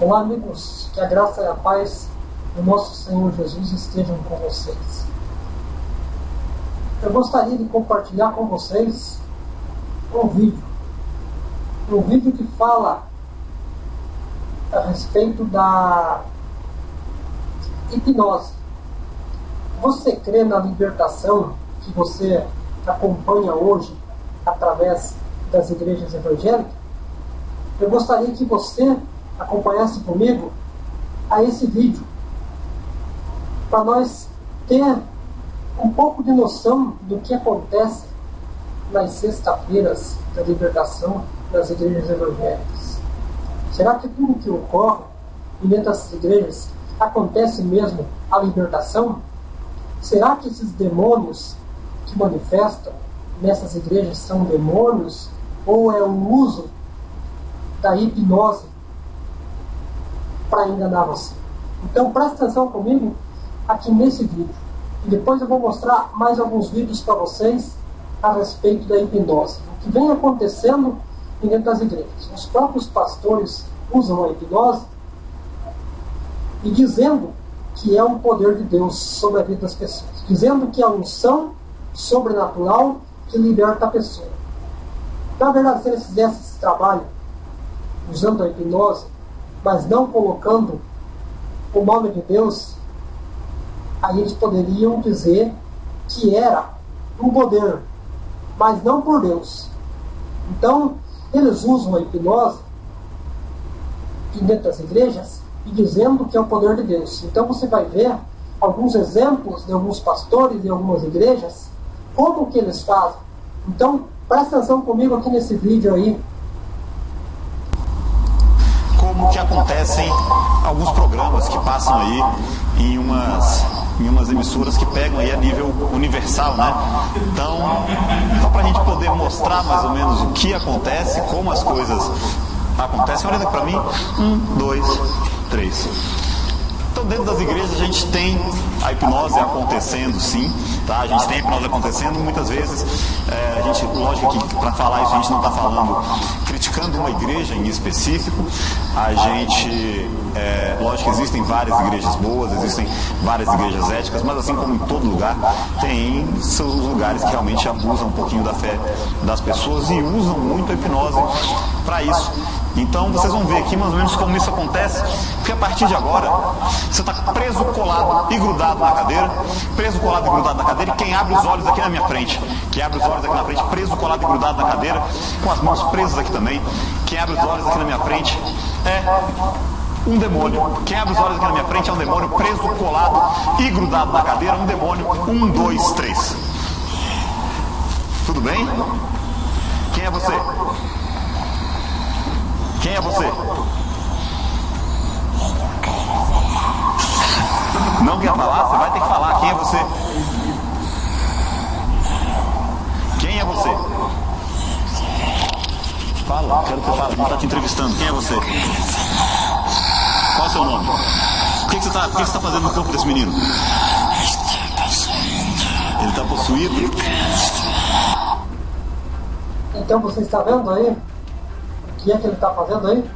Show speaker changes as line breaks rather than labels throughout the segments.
Olá, amigos, que a graça e a paz do nosso Senhor Jesus estejam com vocês. Eu gostaria de compartilhar com vocês um vídeo que fala a respeito da hipnose. Você crê na libertação que você acompanha hoje através das igrejas evangélicas? Eu gostaria que você acompanhasse comigo a esse vídeo, para nós ter um pouco de noção do que acontece nas sextas-feiras da libertação das igrejas evangélicas. Será que tudo que ocorre dentro dessas igrejas acontece mesmo a libertação? Será que esses demônios que manifestam nessas igrejas são demônios ou é o uso da hipnose para enganar você? Então preste atenção comigo aqui nesse vídeo. E depois eu vou mostrar mais alguns vídeos para vocês a respeito da hipnose. O que vem acontecendo dentro das igrejas. Os próprios pastores usam a hipnose e dizendo que é um poder de Deus sobre a vida das pessoas. Dizendo que é a unção sobrenatural que liberta a pessoa. Na verdade, se eles fizessem esse trabalho usando a hipnose, mas não colocando o nome de Deus, aí eles poderiam dizer que era um poder, mas não por Deus. Então, eles usam a hipnose dentro das igrejas e dizendo que é o poder de Deus. Então você vai ver alguns exemplos de alguns pastores de algumas igrejas, como que eles fazem. Então, presta atenção comigo aqui nesse vídeo aí.
Como que acontecem alguns programas que passam aí em umas emissoras que pegam aí a nível universal, né? Então, só para a gente poder mostrar mais ou menos o que acontece, como as coisas acontecem. Olha aqui para mim. 1, 2, 3. Então, dentro das igrejas a gente tem a hipnose acontecendo, sim, tá? A gente tem a hipnose acontecendo, muitas vezes a gente, lógico que para falar isso a gente não está falando, criticando uma igreja em específico. A gente, lógico que existem várias igrejas boas, existem várias igrejas éticas, mas assim como em todo lugar, tem seus lugares que realmente abusam um pouquinho da fé das pessoas e usam muito a hipnose para isso. Então vocês vão ver aqui mais ou menos como isso acontece, porque a partir de agora você está preso, colado e grudado na cadeira, preso, colado e grudado na cadeira, e quem abre os olhos aqui na minha frente, quem abre os olhos aqui na frente, preso, colado e grudado na cadeira, com as mãos presas aqui também, quem abre os olhos aqui na minha frente é um demônio. Quem abre os olhos aqui na minha frente é um demônio preso, colado e grudado na cadeira, um demônio. 1, 2, 3. Tudo bem? Quem é você? Quem é você? Não quer falar? Você vai ter que falar. Quem é você? Quem é você? Fala, quero que você fale. A gente está te entrevistando. Quem é você? Qual é o seu nome? O que você está fazendo no corpo desse menino? Ele está possuído?
Então você está vendo aí o que é que ele está fazendo aí?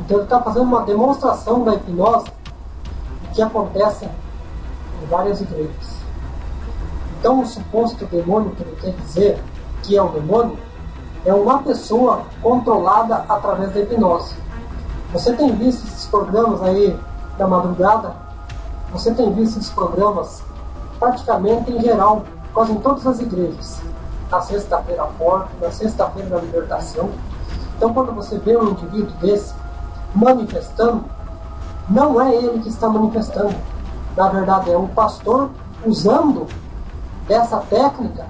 Então ele está fazendo uma demonstração da hipnose que acontece em várias igrejas. Então o suposto demônio que ele quer dizer que é um demônio é uma pessoa controlada através da hipnose. Você tem visto esses programas aí da madrugada? Você tem visto esses programas praticamente em geral, quase em todas as igrejas. Na sexta-feira forte, na sexta-feira da libertação. Então quando você vê um indivíduo desse manifestando, não é ele que está manifestando. Na verdade é o pastor usando dessa técnica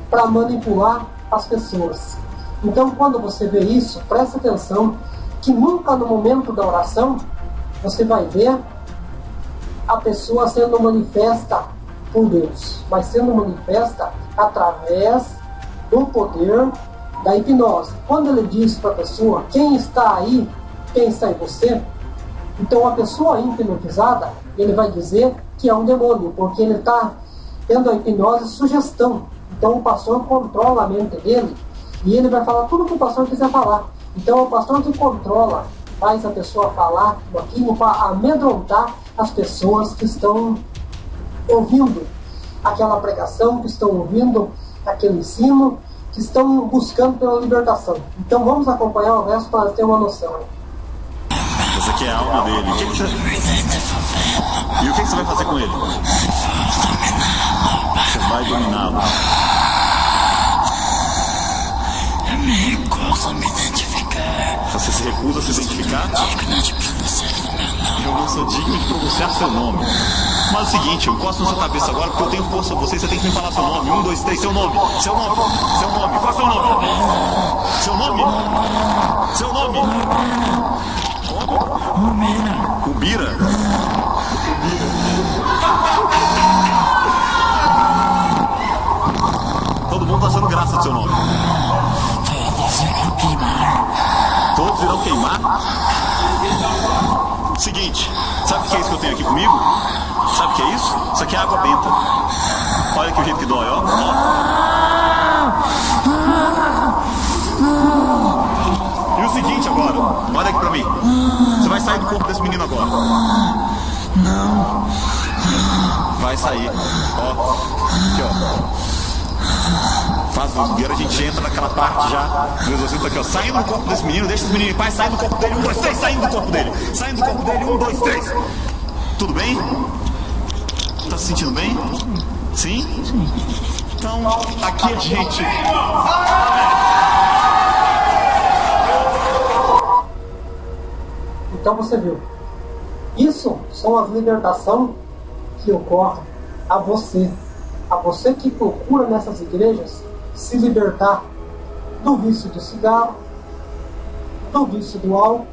para manipular as pessoas. Então quando você vê isso, preste atenção que nunca no momento da oração você vai ver a pessoa sendo manifesta por Deus, mas sendo manifesta através do poder da hipnose. Quando ele diz para a pessoa, quem está aí, quem está em você, então a pessoa hipnotizada, ele vai dizer que é um demônio, porque ele está tendo a hipnose sugestão. Então o pastor controla a mente dele e ele vai falar tudo o que o pastor quiser falar. Então é o pastor que controla faz a pessoa falar aquilo para amedrontar as pessoas que estão ouvindo aquela pregação, que estão ouvindo aquele ensino, que estão buscando pela libertação. Então vamos acompanhar o resto para ter uma noção.
Essa aqui é a alma dele. E o que você vai fazer com ele? Você vai dominá-lo.
Eu me recuso a me identificar.
Você se recusa a se identificar? Eu não sou digno de pronunciar seu nome. Mas é o seguinte, eu encosto na sua cabeça agora porque eu tenho força sobre você, você tem que me falar seu nome. 1, 2, 3, seu nome. Seu nome. Seu nome. Qual é o seu nome? Seu nome? Seu nome? Ubira. Todo mundo tá achando graça do seu nome. Todos irão queimar? Seguinte, sabe o que é isso que eu tenho aqui comigo? Sabe o que é isso? Isso aqui é água benta. Olha aqui o jeito que dói, ó. E o seguinte agora, olha aqui pra mim. Você vai sair do corpo desse menino agora.
Não.
Vai sair. Ó. Aqui, ó. Faz o guerreiro, a gente entra naquela parte já do exorcismo aqui, ó. Saindo do corpo desse menino, deixa esse menino em paz, saindo do corpo dele. 1, 2, 3, saindo do corpo dele. Saindo do corpo dele, 1, 2, 3. Tudo bem? Tá se sentindo bem? Sim? Então, aqui a gente...
Então você viu. Isso são as libertações que ocorrem a você. A você que procura nessas igrejas se libertar do vício do cigarro, do vício do álcool,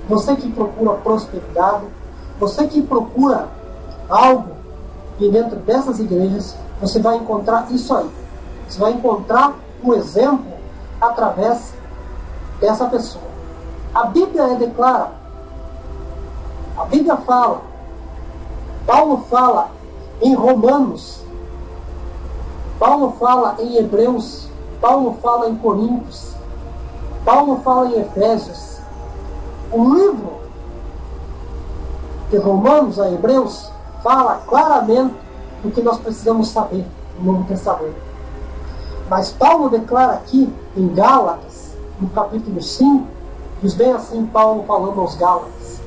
você que procura prosperidade, você que procura algo, e dentro dessas igrejas você vai encontrar isso aí. Você vai encontrar o exemplo através dessa pessoa. A Bíblia declara, a Bíblia fala, Paulo fala em Romanos, Paulo fala em Hebreus, Paulo fala em Coríntios, Paulo fala em Efésios. O livro de Romanos a Hebreus fala claramente do que nós precisamos saber no Novo Testamento. Mas Paulo declara aqui em Gálatas, no capítulo 5, diz bem assim Paulo falando aos Gálatas: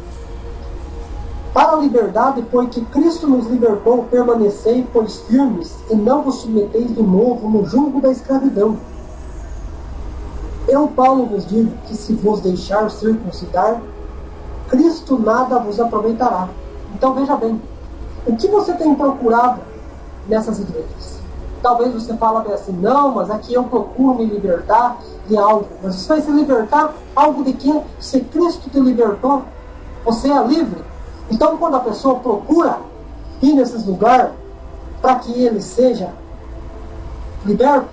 para a liberdade foi que Cristo nos libertou, permanecei, pois firmes, e não vos submeteis de novo no jugo da escravidão. Eu, Paulo, vos digo que se vos deixar circuncidar, Cristo nada vos aproveitará. Então veja bem, o que você tem procurado nessas igrejas? Talvez você fale bem assim, não, mas aqui eu procuro me libertar de algo. Mas você vai se libertar algo de quê? Se Cristo te libertou, você é livre. Então quando a pessoa procura ir nesses lugares para que ele seja liberto,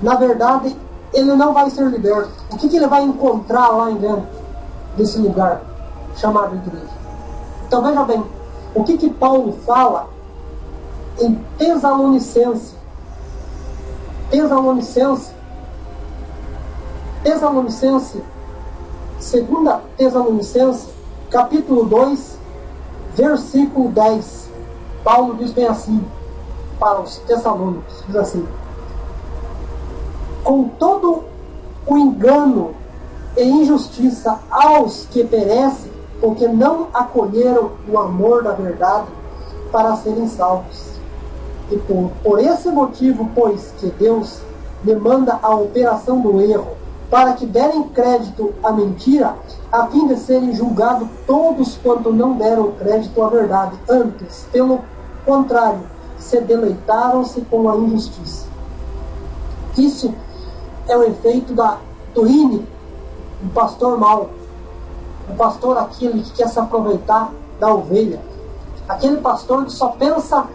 na verdade ele não vai ser liberto. O que ele vai encontrar lá em dentro desse lugar chamado igreja? Então veja bem, o que Paulo fala em Tessalonicense, segunda Tessalonicense, capítulo 2, versículo 10. Paulo diz bem assim para os tessalônicos, diz assim: com todo o engano e injustiça aos que perecem, porque não acolheram o amor da verdade para serem salvos. E por esse motivo, pois que Deus demanda a operação do erro, para que derem crédito à mentira, a fim de serem julgados todos quanto não deram crédito à verdade, antes, pelo contrário, se deleitaram-se com a injustiça. Isso é o efeito do ínico, do pastor mau, o pastor aquele que quer se aproveitar da ovelha, aquele pastor que só pensa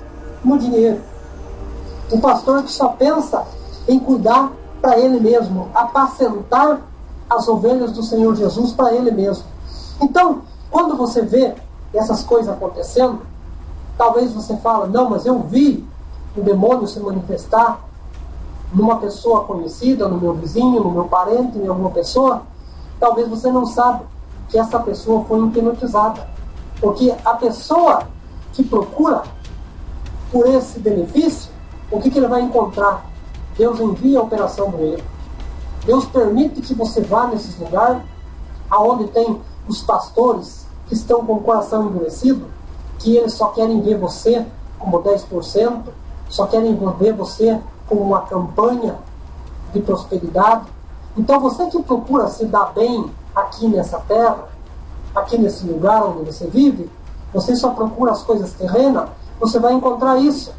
no dinheiro, o pastor que só pensa em cuidar para ele mesmo, apacentar as ovelhas do Senhor Jesus para ele mesmo. Então, quando você vê essas coisas acontecendo, talvez você fale, não, mas eu vi o demônio se manifestar numa pessoa conhecida, no meu vizinho, no meu parente, em alguma pessoa. talvez você não saiba que essa pessoa foi hipnotizada. Porque a pessoa que procura por esse benefício, o que ele vai encontrar? Deus envia a operação do erro. Deus permite que você vá nesses lugares aonde tem os pastores que estão com o coração endurecido, que eles só querem ver você como 10%, só querem ver você como uma campanha de prosperidade. Então você que procura se dar bem aqui nessa terra, aqui nesse lugar onde você vive, você só procura as coisas terrenas, você vai encontrar isso.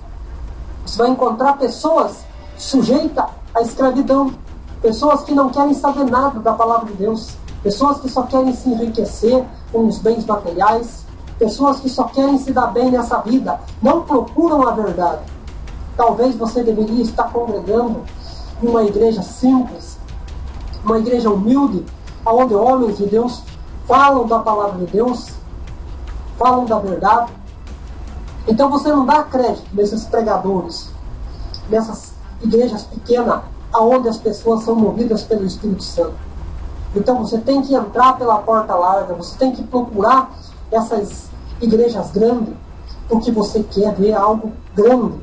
Você vai encontrar pessoas sujeitas à escravidão, pessoas que não querem saber nada da palavra de Deus, pessoas que só querem se enriquecer com os bens materiais, pessoas que só querem se dar bem nessa vida, não procuram a verdade. Talvez você deveria estar congregando em uma igreja simples, uma igreja humilde, onde homens de Deus falam da palavra de Deus, falam da verdade. Então você não dá crédito nesses pregadores, nessas igrejas pequenas, onde as pessoas são movidas pelo Espírito Santo. Então você tem que entrar pela porta larga, você tem que procurar essas igrejas grandes, porque você quer ver algo grande.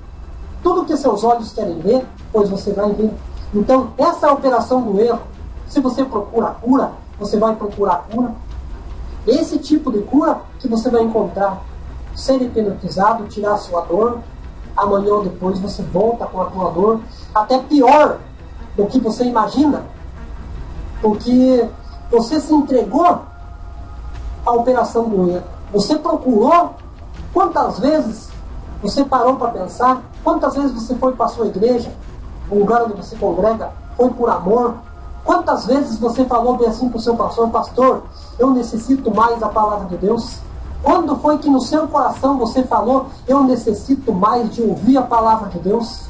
Tudo que seus olhos querem ver, pois você vai ver. Então essa é a operação do erro. Se você procura a cura, você vai procurar a cura. Esse tipo de cura que você vai encontrar. Ser hipnotizado, tirar a sua dor. Amanhã ou depois você volta com a tua dor. Até pior do que você imagina. Porque você se entregou à operação do erro. Você procurou. Quantas vezes você parou para pensar? Quantas vezes você foi para a sua igreja, o lugar onde você congrega, foi por amor? Quantas vezes você falou bem assim para o seu pastor: pastor, eu necessito mais da palavra de Deus? Quando foi que no seu coração você falou: eu necessito mais de ouvir a palavra de Deus?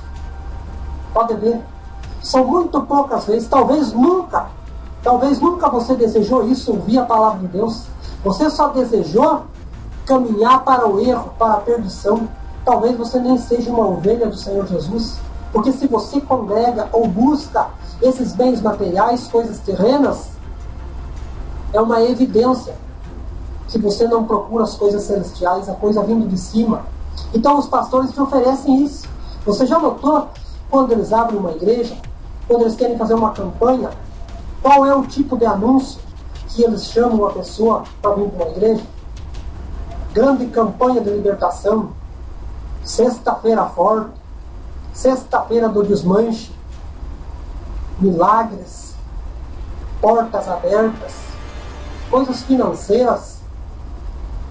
Pode ver, são muito poucas vezes, talvez nunca você desejou isso, ouvir a palavra de Deus. Você só desejou caminhar para o erro, para a perdição. Talvez você nem seja uma ovelha do Senhor Jesus, porque se você congrega ou busca esses bens materiais, coisas terrenas, é uma evidência que você não procura as coisas celestiais, a coisa vindo de cima. Então os pastores te oferecem isso. Você já notou quando eles abrem uma igreja, quando eles querem fazer uma campanha, qual é o tipo de anúncio que eles chamam a pessoa para vir para uma igreja? Grande campanha de libertação, sexta-feira forte, sexta-feira do desmanche, milagres, portas abertas, coisas financeiras.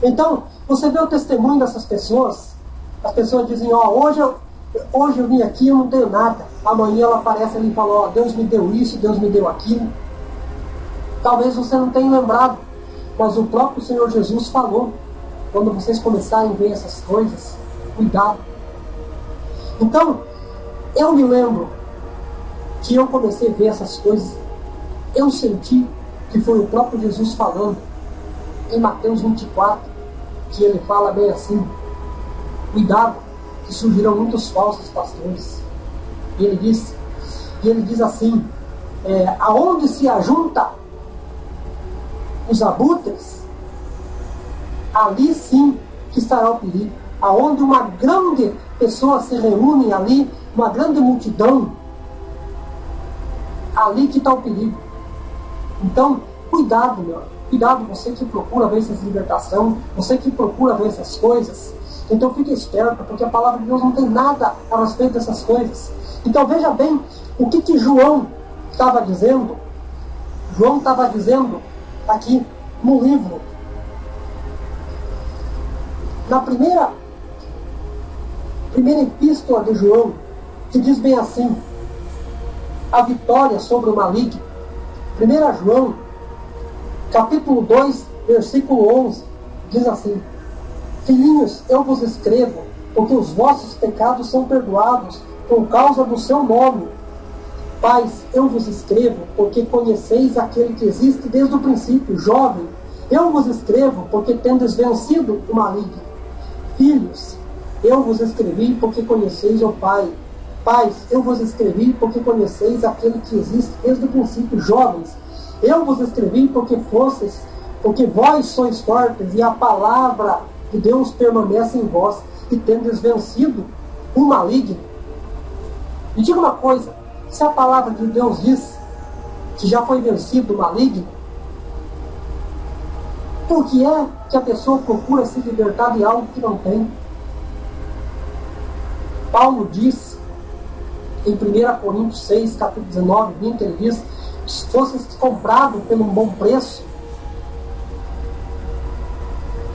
Então, você vê o testemunho dessas pessoas. As pessoas dizem: hoje eu vim aqui, eu não tenho nada. Amanhã ela aparece ali e fala: Deus me deu isso, Deus me deu aquilo. Talvez você não tenha lembrado, mas o próprio Senhor Jesus falou: quando vocês começarem a ver essas coisas, cuidado. Então, eu me lembro que eu comecei a ver essas coisas, eu senti que foi o próprio Jesus falando em Mateus 24, que ele fala bem assim: cuidado, que surgirão muitos falsos pastores. E ele diz assim: aonde se ajunta os abutres, ali sim que estará o perigo. Aonde uma grande pessoa se reúne ali, uma grande multidão, ali que está o perigo. Então, cuidado, cuidado, você que procura ver essas libertação, você que procura ver essas coisas. Então fique esperto, porque a palavra de Deus não tem nada a respeito dessas coisas. Então veja bem o que João estava dizendo. João estava dizendo aqui no livro, na primeira epístola de João, que diz bem assim: a vitória sobre o maligno. 1 João, capítulo 2, versículo 11, diz assim: filhinhos, eu vos escrevo, porque os vossos pecados são perdoados por causa do seu nome. Pais, eu vos escrevo, porque conheceis aquele que existe desde o princípio. Jovem, eu vos escrevo, porque tendes vencido o maligno. Filhos, eu vos escrevi, porque conheceis o Pai. Pais, eu vos escrevi, porque conheceis aquele que existe desde o princípio. Jovens, Eu vos escrevi porque vós sois fortes, e a palavra de Deus permanece em vós, e tendes vencido o maligno. Me diga uma coisa, se a palavra de Deus diz que já foi vencido o maligno, por que é que a pessoa procura se libertar de algo que não tem? Paulo diz em 1 Coríntios 6, capítulo 19, 20, ele diz: se fosses comprado pelo bom preço.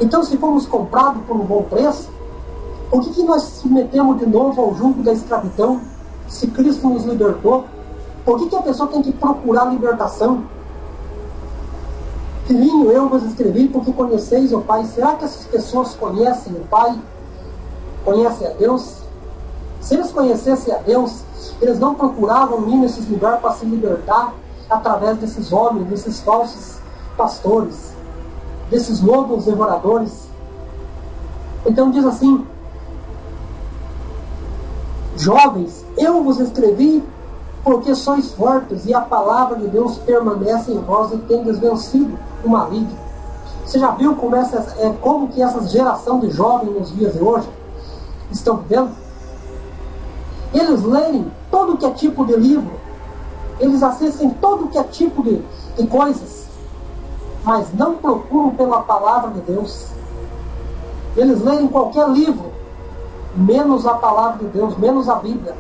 Então, se fomos comprados por um bom preço, por que nós submetemos de novo ao jugo da escravidão, se Cristo nos libertou? Por que a pessoa tem que procurar libertação? Filhinho, eu vos escrevi porque conheceis o Pai. Será que essas pessoas conhecem o Pai? Conhecem a Deus? Se eles conhecessem a Deus, eles não procuravam ir nesses lugares para se libertar através desses homens, desses falsos pastores, desses lobos devoradores. Então diz assim: jovens, eu vos escrevi porque sois fortes, e a palavra de Deus permanece em vós, e tendes vencido o maligno. Você já viu como que essa geração de jovens nos dias de hoje estão vivendo? Eles leem todo que é tipo de livro, eles assistem todo que é tipo de coisas, mas não procuram pela palavra de Deus. Eles leem qualquer livro, menos a palavra de Deus, menos a Bíblia.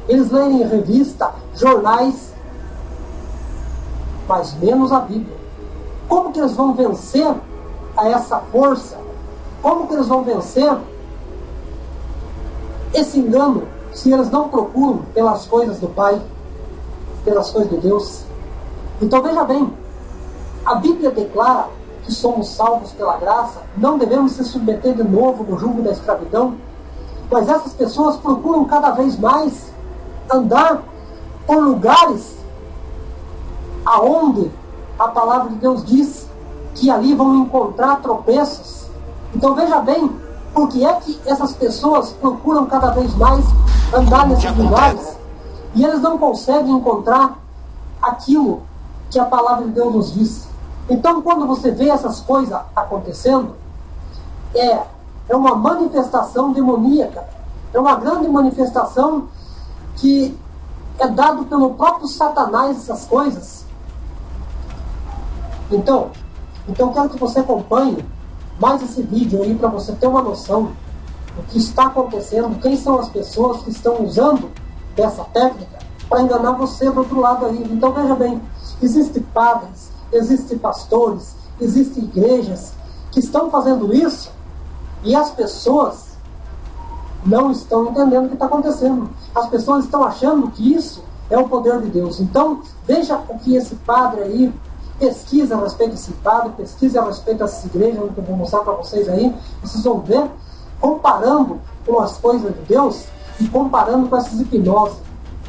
Eles leem revista, jornais, mas menos a Bíblia. Como que eles vão vencer a essa força? Como que eles vão vencer esse engano, se eles não procuram pelas coisas do Pai, pelas coisas de Deus? Então veja bem, a Bíblia declara que somos salvos pela graça, não devemos se submeter de novo no jugo da escravidão, mas essas pessoas procuram cada vez mais andar por lugares aonde a palavra de Deus diz que ali vão encontrar tropeços. Então veja bem, por que é que essas pessoas procuram cada vez mais andar nesses lugares e eles não conseguem encontrar aquilo que a palavra de Deus nos diz. Então quando você vê essas coisas acontecendo, é uma manifestação demoníaca, é uma grande manifestação que é dado pelo próprio Satanás, essas coisas. Então quero que você acompanhe mais esse vídeo aí para você ter uma noção do que está acontecendo, quem são as pessoas que estão usando dessa técnica para enganar você do outro lado aí. Então veja bem, existem padres, existem pastores, existem igrejas que estão fazendo isso e as pessoas não estão entendendo o que está acontecendo. As pessoas estão achando que isso é o poder de Deus. Então veja o que esse padre aí pesquisa a respeito desse padre, pesquisa a respeito dessas igrejas, que eu vou mostrar para vocês aí. Vocês vão ver, comparando com as coisas de Deus e comparando com essas hipnoses.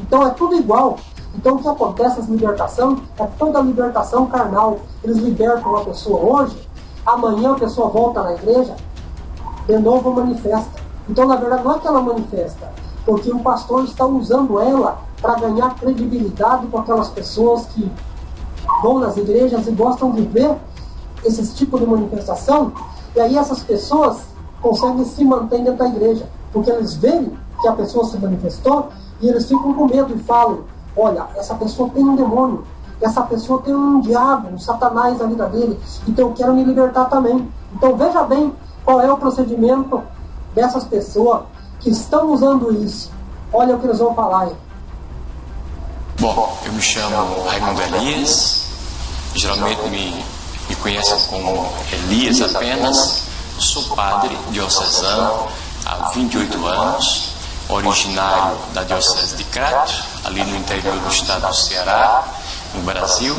Então é tudo igual. Então o que acontece nessa libertação é toda a libertação carnal. Eles libertam uma pessoa hoje, amanhã a pessoa volta na igreja, de novo manifesta. Então na verdade não é que ela manifesta, porque o pastor está usando ela para ganhar credibilidade com aquelas pessoas que vão nas igrejas e gostam de ver esse tipo de manifestação, e aí essas pessoas conseguem se manter dentro da igreja, porque eles veem que a pessoa se manifestou e eles ficam com medo e falam: olha, essa pessoa tem um demônio, essa pessoa tem um diabo, um satanás na vida dele, então eu quero me libertar também. Então veja bem qual é o procedimento dessas pessoas que estão usando isso. Olha o que eles vão falar aí.
Bom, eu me chamo Raimundo Elias, geralmente me conhecem como Elias apenas. Sou padre diocesano há 28 anos, originário da Diocese de Crato, ali no interior do estado do Ceará, no Brasil,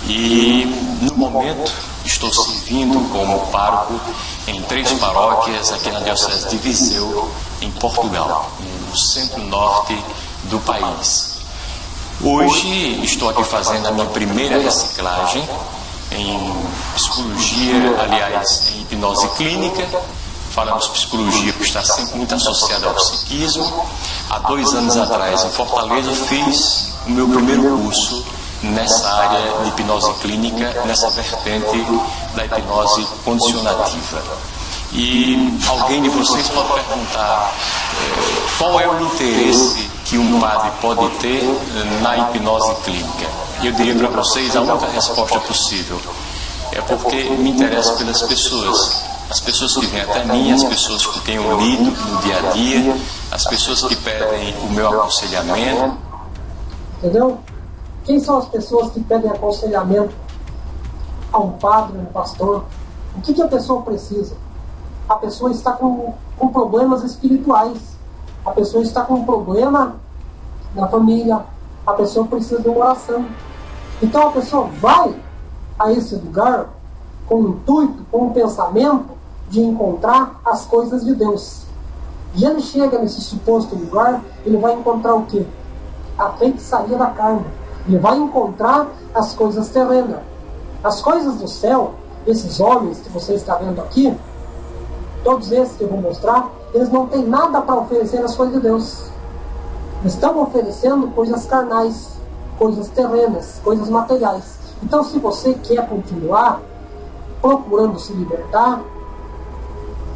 e no momento estou servindo como pároco em 3 paróquias aqui na Diocese de Viseu, em Portugal, no centro-norte do país. Hoje estou aqui fazendo a minha primeira reciclagem em psicologia, aliás, em hipnose clínica. Falamos psicologia porque está sempre muito associada ao psiquismo. Há 2 anos atrás, em Fortaleza, fiz o meu primeiro curso nessa área de hipnose clínica, nessa vertente da hipnose condicionativa. E alguém de vocês pode perguntar qual é o interesse que um padre pode ter na hipnose clínica. Eu diria para vocês a única resposta possível: é porque me interessa pelas pessoas. As pessoas que vêm até mim, as pessoas com quem eu lido no dia a dia, as pessoas que pedem o meu aconselhamento.
Entendeu? Quem são as pessoas que pedem aconselhamento a um padre, a um pastor? O que a pessoa precisa? A pessoa está com problemas espirituais. A pessoa está com um problema na família. A pessoa precisa de uma oração. Então a pessoa vai a esse lugar com o intuito, com o pensamento de encontrar as coisas de Deus. E ele chega nesse suposto lugar, ele vai encontrar o quê? A feitiçaria da carne. Ele vai encontrar as coisas terrenas. As coisas do céu, esses homens que você está vendo aqui, todos esses que eu vou mostrar, eles não têm nada para oferecer as coisas de Deus. Eles estão oferecendo coisas carnais, coisas terrenas, coisas materiais. Então, se você quer continuar procurando se libertar,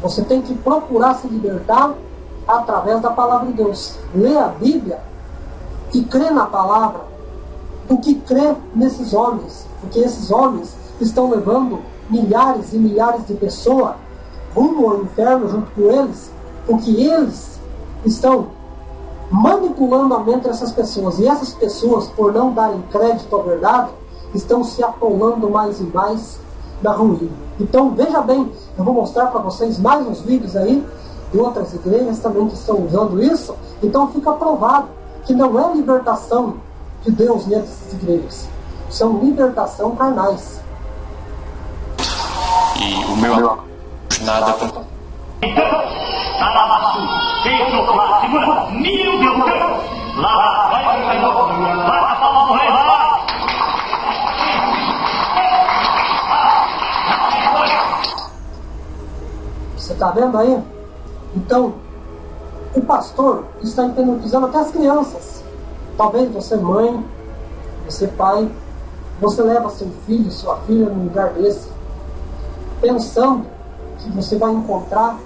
você tem que procurar se libertar através da palavra de Deus. Lê a Bíblia e crê na palavra do que crê nesses homens. Porque esses homens estão levando milhares e milhares de pessoas rumo ao inferno junto com eles, porque eles estão manipulando a mente dessas pessoas. E essas pessoas, por não darem crédito à verdade, estão se atolando mais e mais da ruína. Então veja bem, eu vou mostrar para vocês mais uns vídeos aí de outras igrejas também que estão usando isso. Então fica provado que não é libertação de Deus nessas igrejas, são libertação carnais.
E o meu nada com
Você está vendo aí? Então, o pastor está hipnotizando até as crianças. Talvez você mãe, você pai, você leva seu filho, sua filha num lugar desse, pensando que você vai encontrar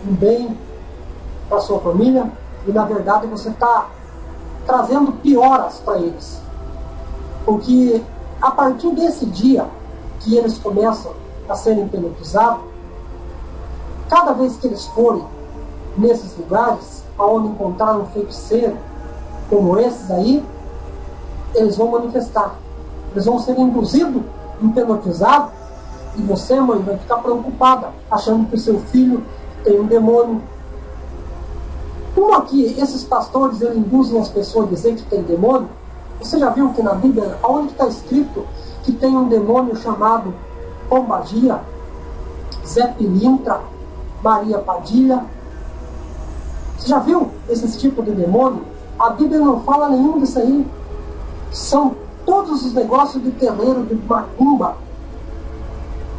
um bem para sua família, e na verdade você está trazendo pioras para eles. Porque a partir desse dia que eles começam a serem hipnotizados, cada vez que eles forem nesses lugares onde encontrar um feiticeiro como esses aí, eles vão manifestar. Eles vão ser induzidos, hipnotizados, e você, mãe, vai ficar preocupada, achando que o seu filho tem um demônio. Como aqui esses pastores eles induzem as pessoas a dizer que tem demônio? Você já viu que na Bíblia, onde está escrito que tem um demônio chamado Pombagira, Zé Pilintra, Maria Padilha? Você já viu esse tipo de demônio? A Bíblia não fala nenhum disso aí. São todos os negócios de terreiro, de macumba.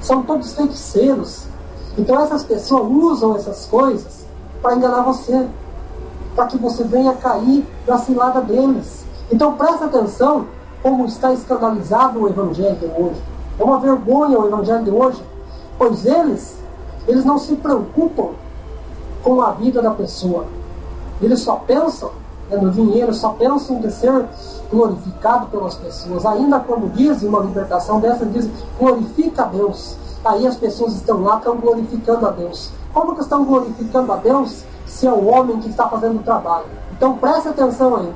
São todos feiticeiros. Então essas pessoas usam essas coisas para enganar você, para que você venha cair na cilada deles. Então presta atenção como está escandalizado o Evangelho de hoje. É uma vergonha o Evangelho de hoje, pois eles não se preocupam com a vida da pessoa. Eles só pensam no dinheiro, só pensam em ser glorificado pelas pessoas. Ainda quando dizem uma libertação dessa, dizem glorifica a Deus. Aí as pessoas estão lá, estão glorificando a Deus. Como que estão glorificando a Deus se é o homem que está fazendo o trabalho? Então preste atenção aí.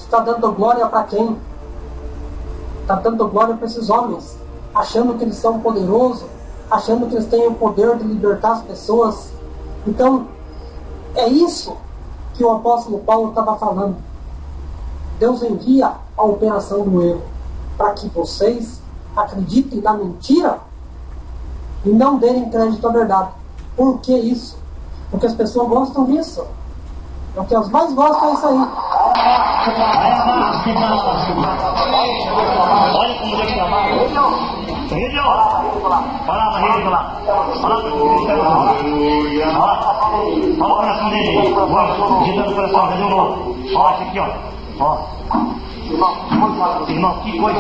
está dando glória para quem? Está dando glória para esses homens, achando que eles são poderosos, achando que eles têm o poder de libertar as pessoas. Então, é isso que o apóstolo Paulo estava falando. Deus envia a operação do erro para que vocês acreditem na mentira e não derem crédito à verdade. Por que isso? Porque as pessoas gostam disso. O que elas mais gostam é isso aí.
Olha como Deus trabalha. Rede, fala na rede lá. Fala para o Cristo. Fala o coração dele. Agitando o coração, cadê o louco? Ó, esse aqui, ó. Irmão, que coisa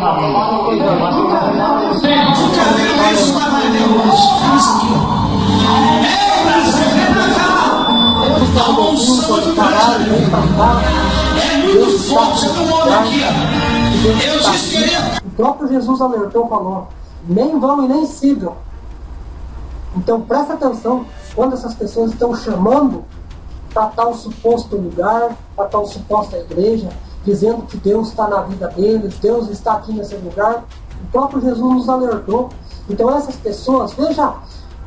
O próprio Jesus alertou, falou: nem vão e nem sigam. Então presta atenção quando essas pessoas estão chamando para tal suposto lugar, para tal suposta igreja, dizendo que Deus está na vida deles, Deus está aqui nesse lugar. O próprio Jesus nos alertou. Então essas pessoas, veja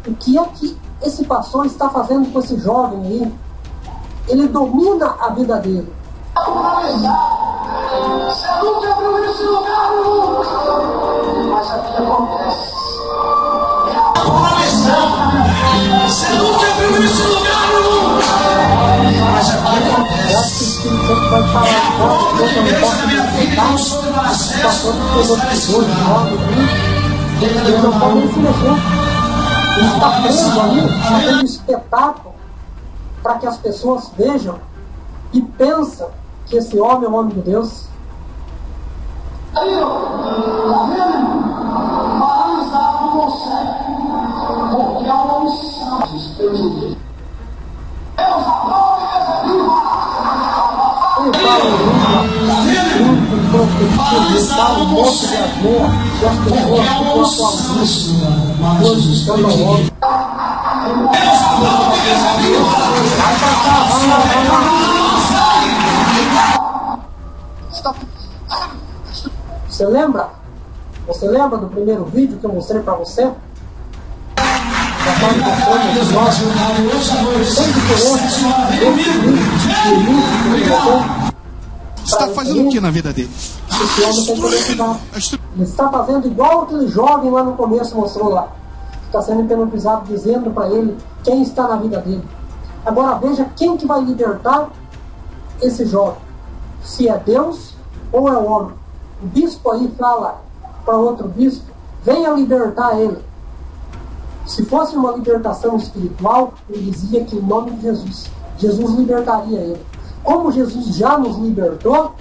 o que é que esse pastor está fazendo com esse jovem aí. Ele domina a vida dele.
Você nunca abriu esse lugar, mas aqui acontece. Você nunca abriu esse lugar, mas aqui acontece.
Eu acho que o Espírito Santo vai falar de Deus não pode respeitar o pastor que pegou de jovem, ele não pode nem se mexer. Ele está preso ali, fazendo espetáculo para que as pessoas vejam e pensam que esse homem é o homem de Deus.
Aí, tá vendo? Paralisar não consegue, porque é uma missão de Deus. Deus aprova e reserva.
Ele fala ele fala um monte de asneira, e as pessoas ficam glorificando ao homem. Você lembra? Você lembra do primeiro vídeo que eu mostrei para você?
Você está fazendo o que na vida dele?
Esse homem tem que ele está fazendo igual aquele jovem lá no começo mostrou lá. Está sendo hipnotizado, dizendo para ele quem está na vida dele. Agora veja quem que vai libertar esse jovem. Se é Deus ou é o homem. O bispo aí fala para outro bispo: venha libertar ele. Se fosse uma libertação espiritual, ele dizia que em nome de Jesus, Jesus libertaria ele. Como Jesus já nos libertou,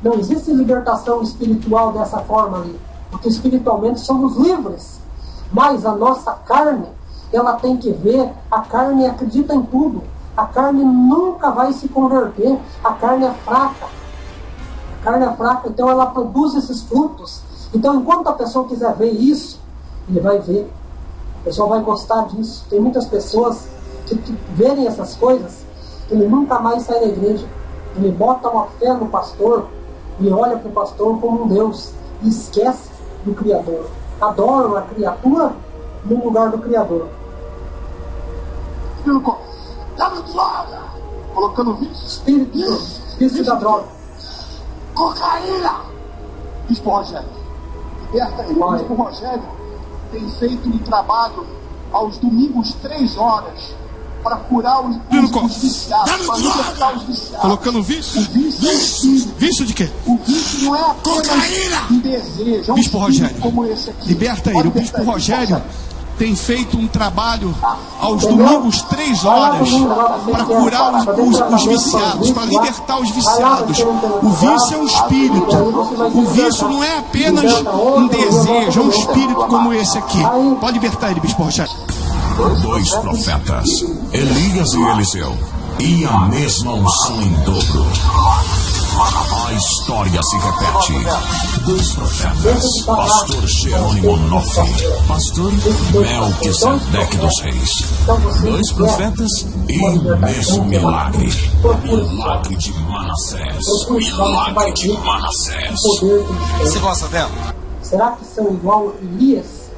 não existe libertação espiritual dessa forma ali, porque espiritualmente somos livres. Mas a nossa carne, ela tem que ver, a carne acredita em tudo. A carne nunca vai se converter, a carne é fraca. A carne é fraca, então ela produz esses frutos. Então enquanto a pessoa quiser ver isso, ele vai ver. A pessoa vai gostar disso. Tem muitas pessoas que verem essas coisas, ele nunca mais sai da igreja. Ele bota uma fé no pastor, e olha para o pastor como um Deus, e esquece do Criador. Adoram a criatura no lugar do Criador.
Dando droga, colocando vício,
vício da droga,
cocaína. Bispo Rogério, liberta ele. O Bispo Rogério tem feito um trabalho aos domingos 3 horas para curar os viciados, para libertar os viciados.
Colocando vício?
O vício é um espírito.
Vício de quê?
O vício não é apenas um desejo, é um
Bispo Rogério,
como esse aqui.
liberta ele. O Bispo Rogério tem feito um trabalho aos domingos 3 horas para curar os viciados, para libertar os viciados. O vício é um espírito. O vício não é apenas um desejo, é um espírito como esse aqui. Pode libertar ele, Bispo Rogério.
2 profetas, Elias e Eliseu, e a mesma unção em dobro. A história se repete. Dois profetas, pastor Jerônimo Noff, pastor Melquisedeque dos Reis. Dois profetas e o mesmo milagre. Milagre de Manassés. Milagre de Manassés.
Você gosta dela? Será que são igual Elias?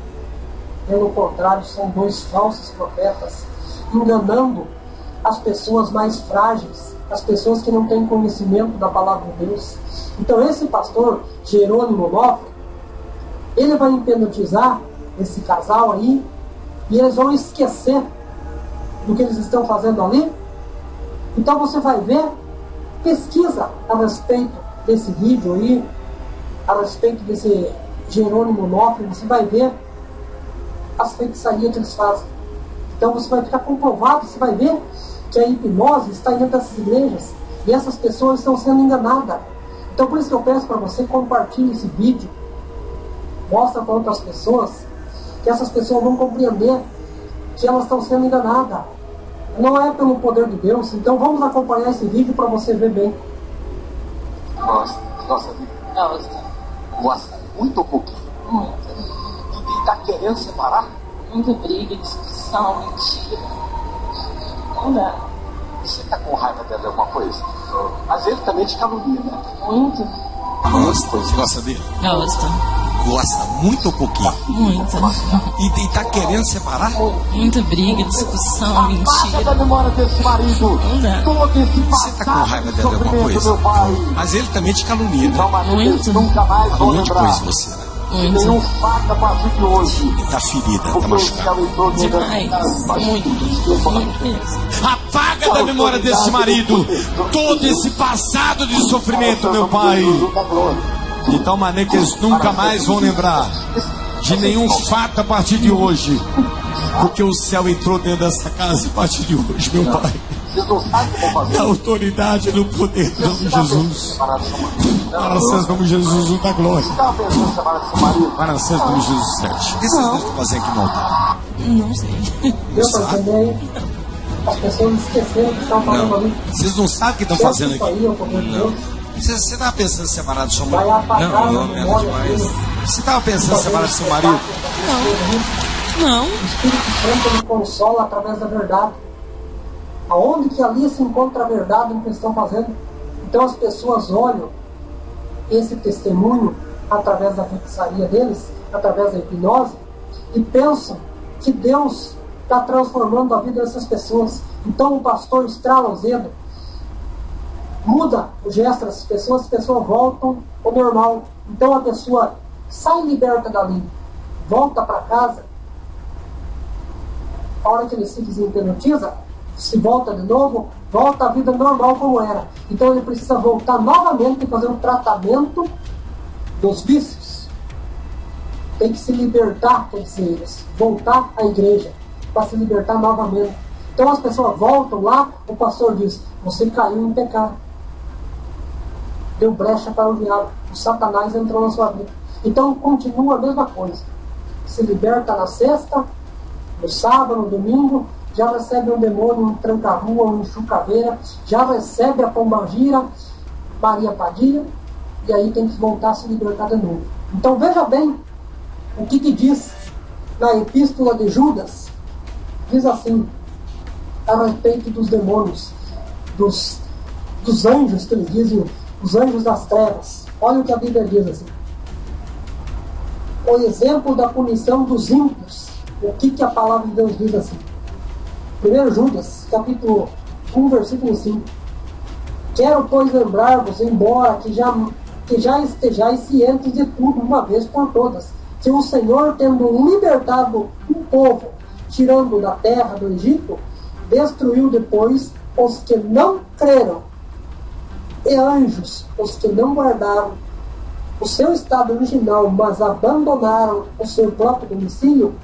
Pelo contrário, são dois falsos profetas, enganando as pessoas mais frágeis, as pessoas que não têm conhecimento da palavra de Deus. Então esse pastor Jerônimo Noff, ele vai hipnotizar esse casal aí, e eles vão esquecer do que eles estão fazendo ali. Então você vai ver, pesquisa a respeito desse vídeo aí, a respeito desse Jerônimo Noff, você vai ver as feitiçarias que eles fazem. Então você vai ficar comprovado, você vai ver que a hipnose está dentro dessas igrejas e essas pessoas estão sendo enganadas. Então por isso que eu peço para você, compartilhe esse vídeo, mostra para outras pessoas, que essas pessoas vão compreender que elas estão sendo enganadas. Não é pelo poder de Deus. Então vamos acompanhar esse vídeo para você ver bem.
Gosta muito ou pouquinho?
Muito.
E tá querendo separar?
Muita briga, discussão, mentira. Não dá.
Você tá com raiva dela de alguma coisa? Mas ele também te calunia, né?
Muito.
Gosta dele?
Gosto.
Gosta muito ou pouquinho?
Muito.
E tá querendo separar?
Muita briga, discussão, mentira.
Da memória desse marido.
Não dá.
Todo esse
Você tá com raiva dela de alguma coisa? Mas ele também te calunia, né?
Muito.
Nunca mais vou
Muito
lembrar.
coisa você, né?
Nenhum fato a partir de hoje.
Ele tá ferida, tá machucado.
Demais. Muito mesmo.
Apaga da memória desse marido todo esse passado de sofrimento, meu pai. De tal maneira que eles nunca mais vão lembrar de nenhum fato a partir de hoje. Porque o céu entrou dentro dessa casa a partir de hoje, meu pai. A autoridade no poder do nome de Jesus. Manassés, nome de Jesus, da glória. Manassés, nome de Jesus 7. O que vocês estão fazendo aqui no altar?
Não sei.
Deus vai entender aí. As pessoas esqueceram que estão falando ali.
Vocês não sabem o que estão fazendo
Isso aí,
aqui?
é o poder de Deus.
Você estava pensando em separar do seu
Vai
marido?
apagar
Não,
a
nada
memória
demais.
dele.
Você estava pensando em separar do seu marido?
Não.
O Espírito Santo ele consola através da verdade. Aonde que ali se encontra a verdade no que eles estão fazendo? Então as pessoas olham esse testemunho através da feitiçaria deles, através da hipnose, e pensam que Deus está transformando a vida dessas pessoas. Então o pastor estrala os dedos, muda o gesto dessas pessoas, as pessoas voltam ao normal. Então a pessoa sai liberta dali, volta para casa. A hora que ele se hipnotiza, se volta de novo, volta à vida normal como era. Então ele precisa voltar novamente e fazer um tratamento dos vícios. Tem que se libertar, quer dizer, eles voltar à igreja para se libertar novamente. Então as pessoas voltam lá, o pastor diz: você caiu em pecado, deu brecha para o diabo, o Satanás entrou na sua vida. Então continua a mesma coisa. Se liberta na sexta, no sábado, no domingo, já recebe um demônio, um tranca-rua, um chucaveira, já recebe a pombagira, Maria Padilha, e aí tem que voltar a se libertar de novo. Então veja bem o que diz na epístola de Judas. Diz assim, a respeito dos demônios, dos anjos, que eles dizem, os anjos das trevas. Olha o que a Bíblia diz assim: o exemplo da punição dos ímpios. O que a palavra de Deus diz assim? 1 Judas, capítulo 1, versículo 5. Quero, pois, lembrar-vos, embora que já estejais cientes de tudo, uma vez por todas, que o Senhor, tendo libertado um povo, tirando da terra do Egito, destruiu depois os que não creram, e anjos, os que não guardaram o seu estado original, mas abandonaram o seu próprio domicílio.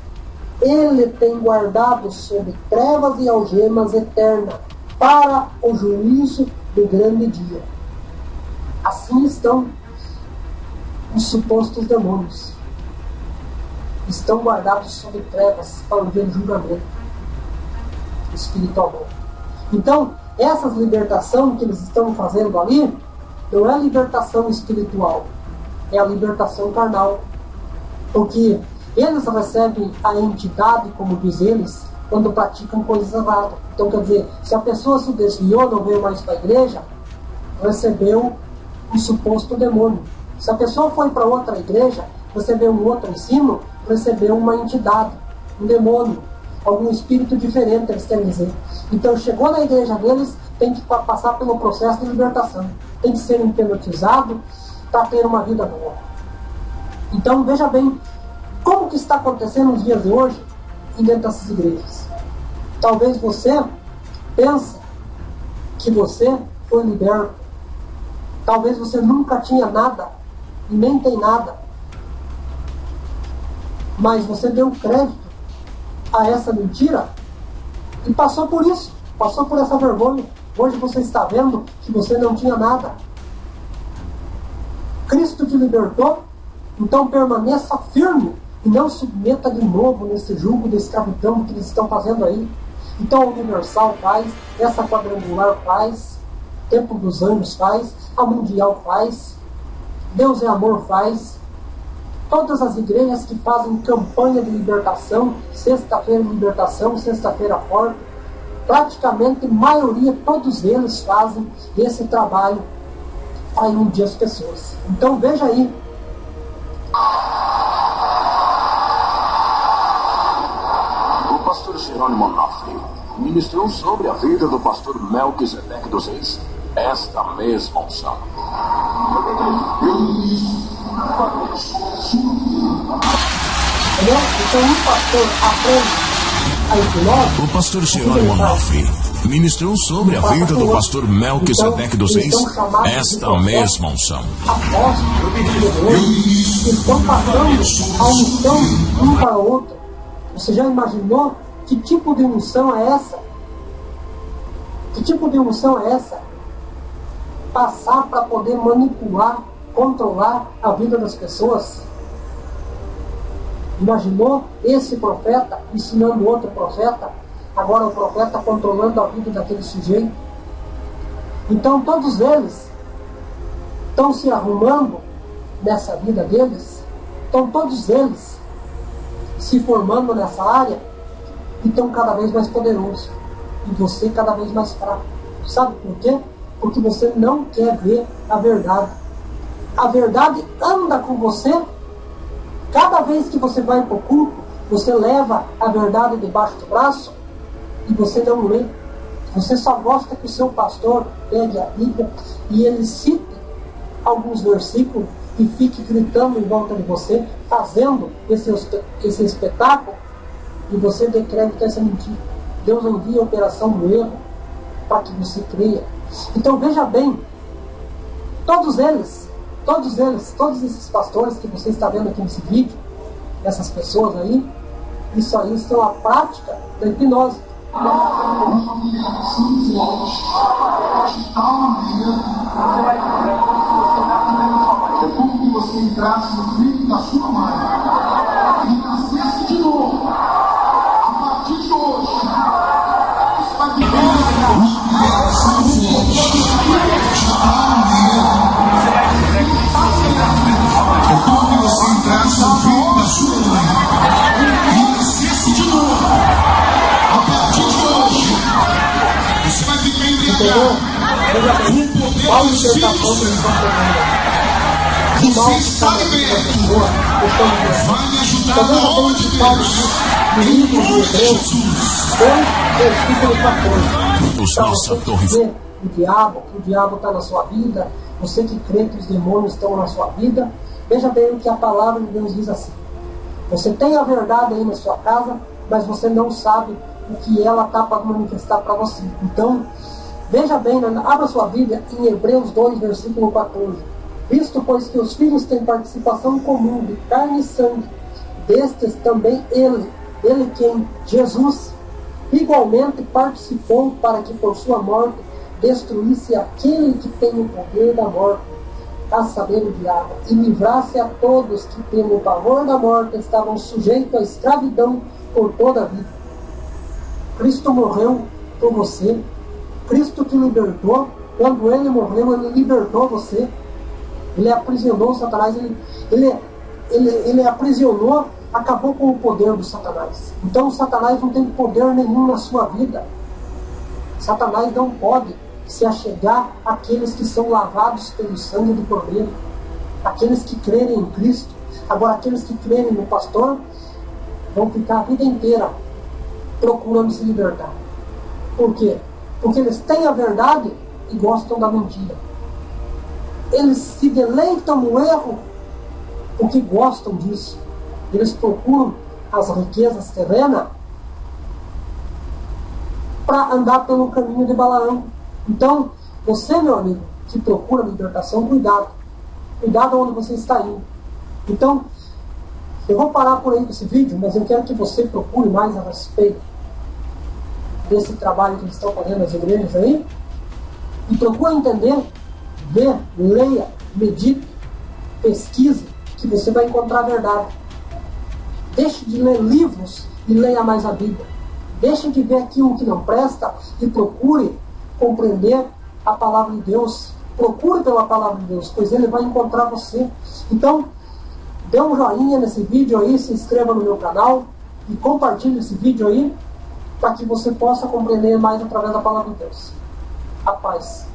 Ele tem guardado sob trevas e algemas eternas para o juízo do grande dia. Assim estão os supostos demônios. Estão guardados sob trevas para o dia do julgamento espiritualmente. Então, essas libertações que eles estão fazendo ali, não é a libertação espiritual, é a libertação carnal. Porque eles recebem a entidade, como diz eles, quando praticam coisas erradas. Então, quer dizer, se a pessoa se desviou, não veio mais para a igreja, recebeu um suposto demônio. Se a pessoa foi para outra igreja, recebeu um outro ensino, recebeu uma entidade, um demônio, algum espírito diferente, eles querem dizer. Então, chegou na igreja deles, tem que passar pelo processo de libertação. Tem que ser hipnotizado para ter uma vida boa. Então, veja bem, como que está acontecendo nos dias de hoje dentro dessas igrejas. Talvez você pense que você foi liberto. Talvez você nunca tinha nada e nem tem nada. Mas você deu crédito a essa mentira e passou por isso, passou por essa vergonha. Hoje você está vendo que você não tinha nada. Cristo te libertou, então permaneça firme e não submeta de novo nesse jugo de escravidão que eles estão fazendo aí. Então a Universal faz, essa Quadrangular faz, Templo dos Anjos faz, a Mundial faz, Deus é Amor faz, todas as igrejas que fazem campanha de libertação, sexta-feira de libertação, sexta-feira forte, praticamente a maioria, todos eles fazem esse trabalho para iludir as pessoas. Então veja aí.
O pastor Jerônimo Onofre ministrou sobre a vida do pastor Melquisedeque dos Reis esta mesma unção.
Então o pastor aprende a hipnose.
O pastor Jerônimo Onofre ministrou sobre a vida do pastor Melquisedeque dos Reis esta mesma unção.
Apóstolos, estão passando a unção um para o outro. Você já imaginou que tipo de unção é essa? Que tipo de unção é essa? Passar para poder manipular, controlar a vida das pessoas. Imaginou esse profeta ensinando outro profeta? Agora o profeta controlando a vida daquele sujeito. Então todos eles estão se arrumando nessa vida deles. Estão todos eles se formando nessa área e estão cada vez mais poderosos. E você cada vez mais fraco. Sabe por quê? Porque você não quer ver a verdade. A verdade anda com você. Cada vez que você vai para o culto, você leva a verdade debaixo do braço e você não lê. Você só gosta que o seu pastor pegue a Bíblia e ele cite alguns versículos e fique gritando em volta de você, fazendo esse espetáculo, e você decreta essa mentira. Deus envia a operação do erro para que você creia. Então veja bem, todos esses pastores que você está vendo aqui nesse vídeo, essas pessoas aí, isso aí são a prática da hipnose.
É como que você entrasse no ventre da sua mãe e nascesse de novo. A partir de hoje, você vai viver é como que você entrasse no ventre da sua mãe e nascesse de novo. A partir de hoje, você vai ficar embriagado. O poder do Espírito Santo. Você está liberto. Vai me ajudar na obra de Deus. Em nome de Jesus.
Para você dizer o diabo está na sua vida, você que crê que os demônios estão na sua vida, veja bem o que a palavra de Deus diz assim. Você tem a verdade aí na sua casa, mas você não sabe o que ela está para manifestar para você. Então, veja bem, abra sua Bíblia em Hebreus 2, versículo 14. Visto, pois, que os filhos têm participação comum de carne e sangue, destes também ele quem? Jesus, igualmente participou para que por sua morte destruísse aquele que tem o poder da morte, a saber, o diabo, e livrasse a todos que pelo pavor da morte estavam sujeitos à escravidão por toda a vida. Cristo morreu por você, Cristo te libertou, Quando ele morreu, ele libertou você. Ele aprisionou Satanás. Ele aprisionou, acabou com o poder do Satanás. Então Satanás não tem poder nenhum na sua vida. Satanás não pode se achegar àqueles que são lavados pelo sangue do Cordeiro, aqueles que crerem em Cristo. Agora, aqueles que crerem no pastor vão ficar a vida inteira procurando se libertar. Por quê? Porque eles têm a verdade e gostam da mentira. Eles se deleitam no erro porque gostam disso. Eles procuram as riquezas terrenas para andar pelo caminho de Balaão. Então, você, meu amigo, que procura libertação, cuidado. Cuidado onde você está indo. Então, eu vou parar por aí com esse vídeo, mas eu quero que você procure mais a respeito desse trabalho que eles estão fazendo nas igrejas aí. E procure entender, ver, leia, medite, pesquise, que você vai encontrar a verdade. Deixe de ler livros e leia mais a Bíblia. Deixe de ver aquilo que não presta e procure compreender a palavra de Deus. Procure pela palavra de Deus, pois Ele vai encontrar você. Então, dê um joinha nesse vídeo aí, se inscreva no meu canal e compartilhe esse vídeo aí para que você possa compreender mais através da palavra de Deus. A paz.